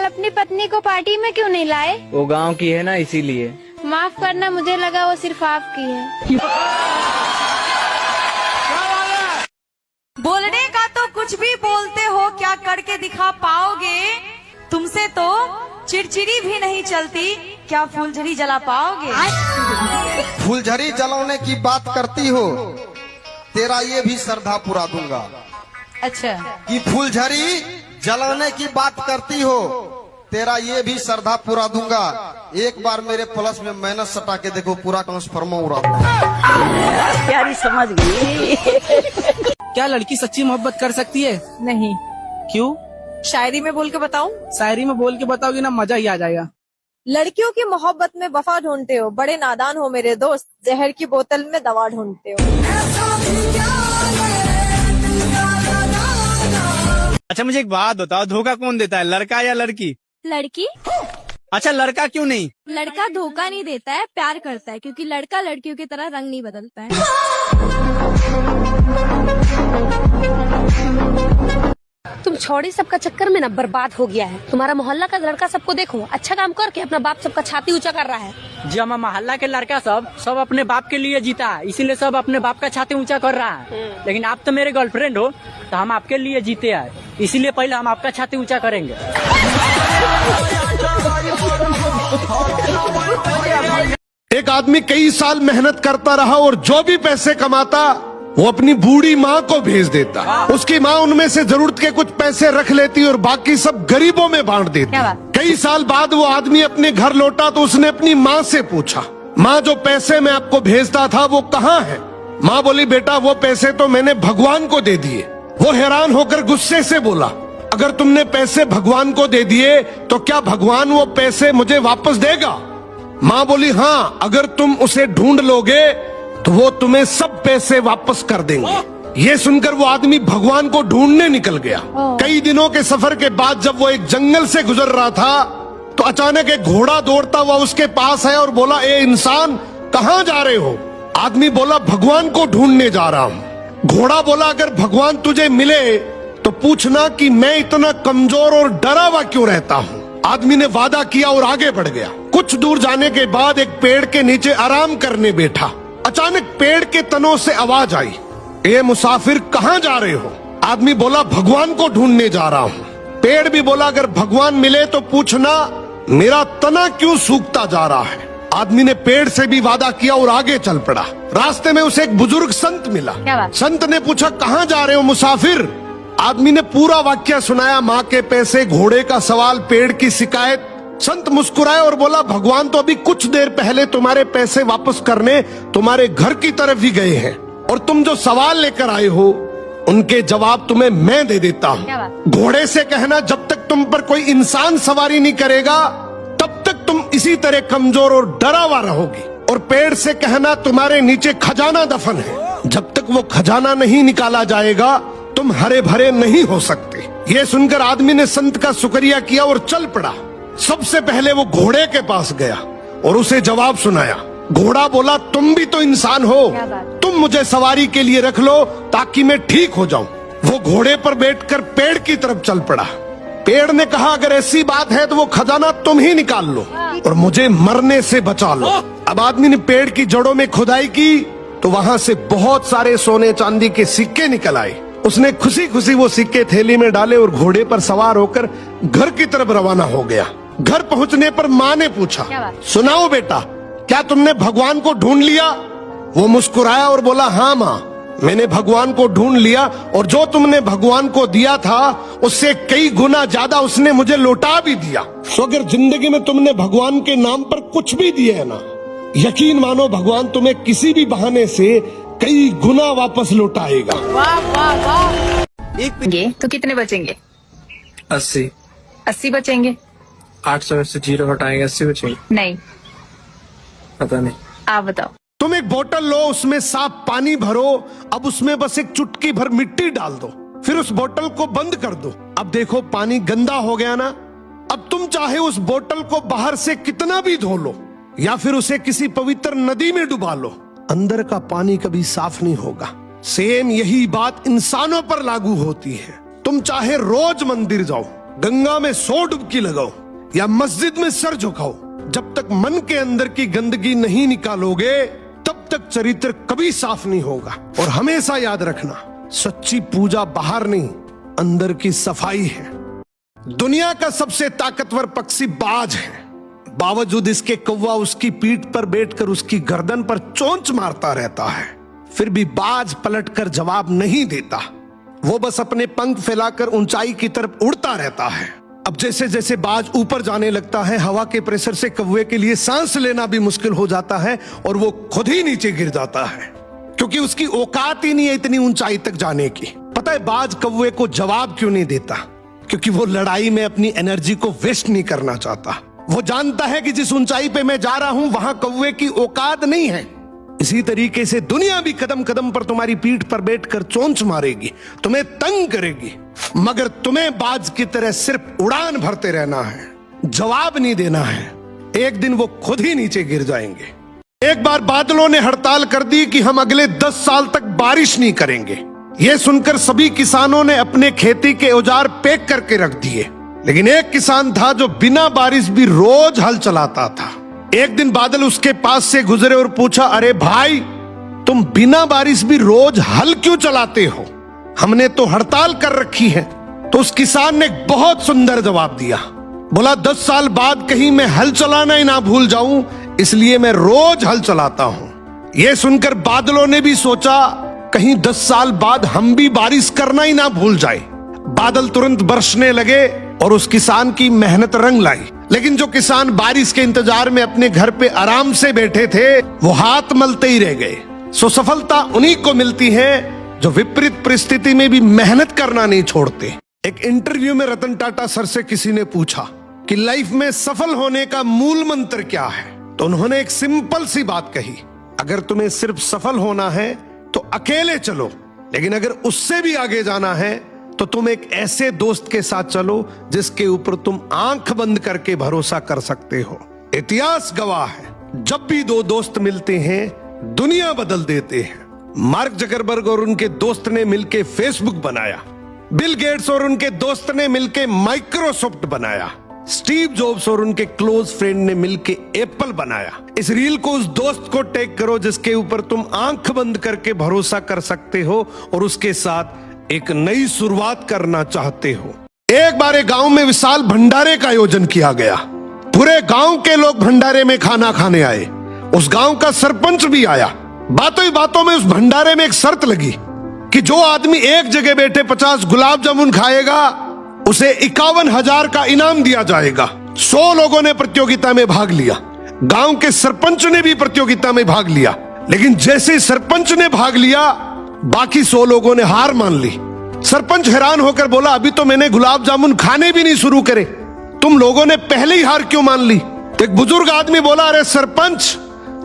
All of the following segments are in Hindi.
अपनी पत्नी को पार्टी में क्यों नहीं लाए? वो गांव की है ना, इसीलिए। माफ करना, मुझे लगा वो सिर्फ आपकी है। बोलने का तो कुछ भी बोलते हो, क्या करके दिखा पाओगे? तुमसे तो चिड़चिड़ी भी नहीं चलती, क्या फुलझड़ी जला पाओगे? फुलझड़ी जलाने की बात करती हो, तेरा ये भी श्रद्धा पूरा दूंगा। अच्छा, कि फुलझड़ी जलाने की बात करती हो, तेरा ये भी श्रद्धा पूरा दूंगा। एक बार मेरे प्लस में मेहनत सटा के देखो, पूरा ट्रांसफार्मर उड़ा दूंगा। प्यारी समझ गई। क्या लड़की सच्ची मोहब्बत कर सकती है? नहीं। क्यों? शायरी में बोल के बताऊं? शायरी में बोल के बताओगी ना, मजा ही आ जाएगा। लड़कियों की मोहब्बत में वफा ढूंढते हो, बड़े नादान हो मेरे दोस्त, जहर की बोतल में दवा ढूंढते हो। अच्छा मुझे एक बात बताओ, धोखा कौन देता है, लड़का या लड़की? लड़की। अच्छा लड़का क्यों नहीं? लड़का धोखा नहीं देता है, प्यार करता है, क्योंकि लड़का लड़कियों की तरह रंग नहीं बदलता है। तुम छोड़ी सबका चक्कर में ना बर्बाद हो गया है। तुम्हारा मोहल्ला का लड़का सबको देखो अच्छा काम करके अपना बाप सबका छाती ऊंचा कर रहा है। जी हमारे मोहल्ला के लड़का सब अपने बाप के लिए जीता है, इसीलिए सब अपने बाप का छाती ऊंचा कर रहा है। लेकिन आप तो मेरे गर्लफ्रेंड हो, तो हम आपके लिए जीते हैं, इसीलिए पहले हम आपका छाती ऊंचा करेंगे। एक आदमी कई साल मेहनत करता रहा और जो भी पैसे कमाता वो अपनी बूढ़ी माँ को भेज देता। उसकी माँ उनमें से जरूरत के कुछ पैसे रख लेती और बाकी सब गरीबों में बांट देती। कई साल बाद वो आदमी अपने घर लौटा तो उसने अपनी माँ से पूछा, माँ जो पैसे मैं आपको भेजता था वो कहाँ है? माँ बोली, बेटा वो पैसे तो मैंने भगवान को दे दिए। वो हैरान होकर गुस्से से बोला, अगर तुमने पैसे भगवान को दे दिए तो क्या भगवान वो पैसे मुझे वापस देगा? माँ बोली, हाँ, अगर तुम उसे ढूंढ लोगे तो वो तुम्हें सब पैसे वापस कर देंगे। ये सुनकर वो आदमी भगवान को ढूंढने निकल गया। कई दिनों के सफर के बाद जब वो एक जंगल से गुजर रहा था तो अचानक एक घोड़ा दौड़ता हुआ उसके पास आया और बोला, ए इंसान, कहाँ जा रहे हो? आदमी बोला, भगवान को ढूंढने जा रहा हूँ। घोड़ा बोला, अगर भगवान तुझे मिले तो पूछना कि मैं इतना कमजोर और डरा हुआ क्यों रहता हूँ। आदमी ने वादा किया और आगे बढ़ गया। कुछ दूर जाने के बाद एक पेड़ के नीचे आराम करने बैठा। अचानक पेड़ के तनों से आवाज आई, ए मुसाफिर, कहाँ जा रहे हो? आदमी बोला, भगवान को ढूंढने जा रहा हूँ। पेड़ भी बोला, अगर भगवान मिले तो पूछना मेरा तना क्यों सूखता जा रहा है। आदमी ने पेड़ से भी वादा किया और आगे चल पड़ा। रास्ते में उसे एक बुजुर्ग संत मिला। संत ने पूछा, कहाँ जा रहे हो मुसाफिर? आदमी ने पूरा वाक्य सुनाया, माँ के पैसे, घोड़े का सवाल, पेड़ की शिकायत। संत मुस्कुराए और बोला, भगवान तो अभी कुछ देर पहले तुम्हारे पैसे वापस करने तुम्हारे घर की तरफ ही गए हैं, और तुम जो सवाल लेकर आए हो उनके जवाब तुम्हें मैं दे देता हूँ। घोड़े से कहना, जब तक तुम पर कोई इंसान सवारी नहीं करेगा तब तक तुम इसी तरह कमजोर और डरा हुआ रहोगी। और पेड़ से कहना, तुम्हारे नीचे खजाना दफन है, जब तक वो खजाना नहीं निकाला जाएगा तुम हरे भरे नहीं हो सकते। ये सुनकर आदमी ने संत का शुक्रिया किया और चल पड़ा। सबसे पहले वो घोड़े के पास गया और उसे जवाब सुनाया। घोड़ा बोला, तुम भी तो इंसान हो, तुम मुझे सवारी के लिए रख लो ताकि मैं ठीक हो जाऊं। वो घोड़े पर बैठकर पेड़ की तरफ चल पड़ा। पेड़ ने कहा, अगर ऐसी बात है तो वो खजाना तुम ही निकाल लो और मुझे मरने से बचा लो। अब आदमी ने पेड़ की जड़ों में खुदाई की तो वहां से बहुत सारे सोने चांदी के सिक्के निकल आए। उसने खुशी खुशी वो सिक्के थैली में डाले और घोड़े पर सवार होकर घर की तरफ रवाना हो गया। घर पहुंचने पर माँ ने पूछा, सुनाओ बेटा, क्या तुमने भगवान को ढूंढ लिया? वो मुस्कुराया और बोला, हाँ माँ, मैंने भगवान को ढूंढ लिया और जो तुमने भगवान को दिया था उससे कई गुना ज्यादा उसने मुझे लौटा भी दिया। तो अगर जिंदगी में तुमने भगवान के नाम पर कुछ भी दिया है ना, यकीन मानो भगवान तुम्हें किसी भी बहाने से कई गुना वापस लौटाएगा। वाह वाह वाह। एक तो कितने बचेंगे? 80। 80 बचेंगे। 800 में से 0 हटाएंगे, 80 बचेंगे। नहीं, पता नहीं, आप बताओ। तुम एक बोतल लो, उसमें साफ पानी भरो, अब उसमें बस एक चुटकी भर मिट्टी डाल दो, फिर उस बोतल को बंद कर दो। अब देखो पानी गंदा हो गया ना। अब तुम चाहे उस बोतल को बाहर से कितना भी धो लो या फिर उसे किसी पवित्र नदी में डुबा लो, अंदर का पानी कभी साफ नहीं होगा। सेम यही बात इंसानों पर लागू होती है। तुम चाहे रोज मंदिर जाओ, गंगा में 100 डुबकी लगाओ या मस्जिद में सर झुकाओ, जब तक मन के अंदर की गंदगी नहीं निकालोगे तब तक चरित्र कभी साफ नहीं होगा। और हमेशा याद रखना, सच्ची पूजा बाहर नहीं अंदर की सफाई है। दुनिया का सबसे ताकतवर पक्षी बाज है, बावजूद इसके कौवा उसकी पीठ पर बैठकर उसकी गर्दन पर चोंच मारता रहता है, फिर भी बाज पलटकर जवाब नहीं देता। वो बस अपने पंख फैलाकर ऊंचाई की तरफ उड़ता रहता है। अब जैसे जैसे बाज ऊपर जाने लगता है, हवा के प्रेशर से कौवे के लिए सांस लेना भी मुश्किल हो जाता है और वो खुद ही नीचे गिर जाता है, क्योंकि उसकी औकात ही नहीं है इतनी ऊंचाई तक जाने की। पता है बाज कौवे को जवाब क्यों नहीं देता? क्योंकि वो लड़ाई में अपनी एनर्जी को वेस्ट नहीं करना चाहता। वो जानता है कि जिस ऊंचाई पे मैं जा रहा हूं वहां कौवे की औकात नहीं है। इसी तरीके से दुनिया भी कदम कदम पर तुम्हारी पीठ पर बैठकर चोंच मारेगी, तुम्हें तंग करेगी, मगर तुम्हें बाज की तरह सिर्फ उड़ान भरते रहना है, जवाब नहीं देना है। एक दिन वो खुद ही नीचे गिर जाएंगे। एक बार बादलों ने हड़ताल कर दी कि हम अगले 10 साल तक बारिश नहीं करेंगे। यह सुनकर सभी किसानों ने अपने खेती के औजार पैक करके रख दिए, लेकिन एक किसान था जो बिना बारिश भी रोज हल चलाता था। एक दिन बादल उसके पास से गुजरे और पूछा, अरे भाई, तुम बिना बारिश भी रोज हल क्यों चलाते हो? हमने तो हड़ताल कर रखी है। तो उस किसान ने एक बहुत सुंदर जवाब दिया। बोला, 10 साल बाद कहीं मैं हल चलाना ही ना भूल जाऊं, इसलिए मैं रोज हल चलाता हूं। यह सुनकर बादलों ने भी सोचा, कहीं 10 साल बाद हम भी बारिश करना ही ना भूल जाए। बादल तुरंत बरसने लगे और उस किसान की मेहनत रंग लाई। लेकिन जो किसान बारिश के इंतजार में अपने घर पे आराम से बैठे थे, वो हाथ मलते ही रह गए। सो सफलता उन्हीं को मिलती है जो विपरीत परिस्थिति में भी मेहनत करना नहीं छोड़ते। एक इंटरव्यू में रतन टाटा सर से किसी ने पूछा कि लाइफ में सफल होने का मूल मंत्र क्या है, तो उन्होंने एक सिंपल सी बात कही, अगर तुम्हें सिर्फ सफल होना है तो अकेले चलो, लेकिन अगर उससे भी आगे जाना है तो तुम एक ऐसे दोस्त के साथ चलो जिसके ऊपर तुम आंख बंद करके भरोसा कर सकते हो। इतिहास गवाह है, जब भी दो दोस्त मिलते हैं दुनिया बदल देते हैं। मार्क जकरबर्ग और उनके दोस्त ने मिलकर फेसबुक बनाया, बिल गेट्स और उनके दोस्त ने मिलकर माइक्रोसॉफ्ट बनाया, स्टीव जॉब्स और उनके क्लोज फ्रेंड ने मिलकर एप्पल बनाया। इस रील को उस दोस्त को टैग करो जिसके ऊपर तुम आंख बंद करके भरोसा कर सकते हो और उसके साथ एक नई शुरुआत करना चाहते हो। एक बार एक गांव में विशाल भंडारे का आयोजन किया गया। पूरे गांव के लोग भंडारे में खाना खाने आए। उस गांव का सरपंच भी आया। बातों ही बातों में उस भंडारे में एक शर्त लगी कि जो आदमी एक जगह बैठे 50 गुलाब जामुन खाएगा उसे 51,000 का इनाम दिया जाएगा। 100 लोगों ने प्रतियोगिता में भाग लिया। गांव के सरपंच ने भी प्रतियोगिता में भाग लिया, लेकिन जैसे ही सरपंच ने भाग लिया बाकी 100 लोगों ने हार मान ली। सरपंच हैरान होकर बोला, अभी तो मैंने गुलाब जामुन खाने भी नहीं शुरू करे, तुम लोगों ने पहले ही हार क्यों मान ली? तो एक बुजुर्ग आदमी बोला, अरे सरपंच,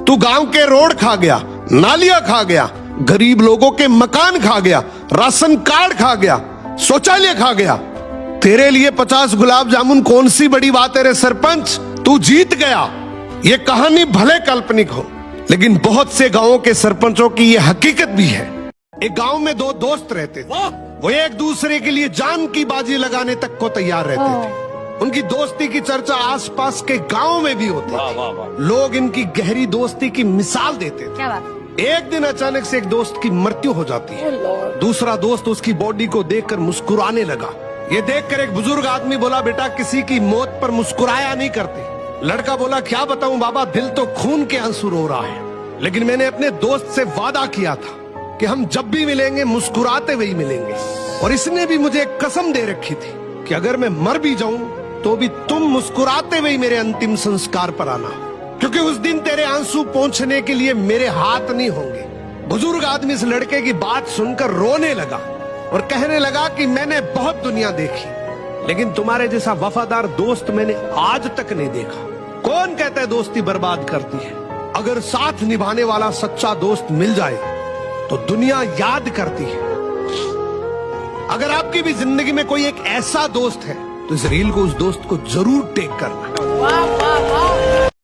तू गांव के रोड खा गया, नालियां खा गया, गरीब लोगों के मकान खा गया, राशन कार्ड खा गया, शौचालय खा गया। तेरे लिए 50 गुलाब जामुन कौन सी बड़ी बात है रे सरपंच, तू जीत गया। ये कहानी भले काल्पनिक हो, लेकिन बहुत से गांवों के सरपंचों की यह हकीकत भी है। एक गांव में 2 दोस्त रहते थे। वो एक दूसरे के लिए जान की बाजी लगाने तक को तैयार रहते थे। उनकी दोस्ती की चर्चा आसपास के गांव में भी होती थी। लोग इनकी गहरी दोस्ती की मिसाल देते थे। क्या बात? एक दिन अचानक से एक दोस्त की मृत्यु हो जाती है। दूसरा दोस्त उसकी बॉडी को देखकर मुस्कुराने लगा। ये देखकर एक बुजुर्ग आदमी बोला, बेटा, किसी की मौत पर मुस्कुराया नहीं करते। लड़का बोला, क्या बताऊं बाबा, दिल तो खून के आंसू रो रहा है, लेकिन मैंने अपने दोस्त से वादा किया था कि हम जब भी मिलेंगे मुस्कुराते हुए मिलेंगे, और इसने भी मुझे एक कसम दे रखी थी कि अगर मैं मर भी जाऊं तो भी तुम मुस्कुराते हुए मेरे अंतिम संस्कार पर आना, क्योंकि उस दिन तेरे आंसू पोंछने के लिए मेरे हाथ नहीं होंगे। बुजुर्ग आदमी इस लड़के की बात सुनकर रोने लगा और कहने लगा कि मैंने बहुत दुनिया देखी, लेकिन तुम्हारे जैसा वफादार दोस्त मैंने आज तक नहीं देखा। कौन कहता है दोस्ती बर्बाद करती है? अगर साथ निभाने वाला सच्चा दोस्त मिल जाए तो दुनिया याद करती है। अगर आपकी भी जिंदगी में कोई एक ऐसा दोस्त है तो इस रील को उस दोस्त को जरूर टैग करना।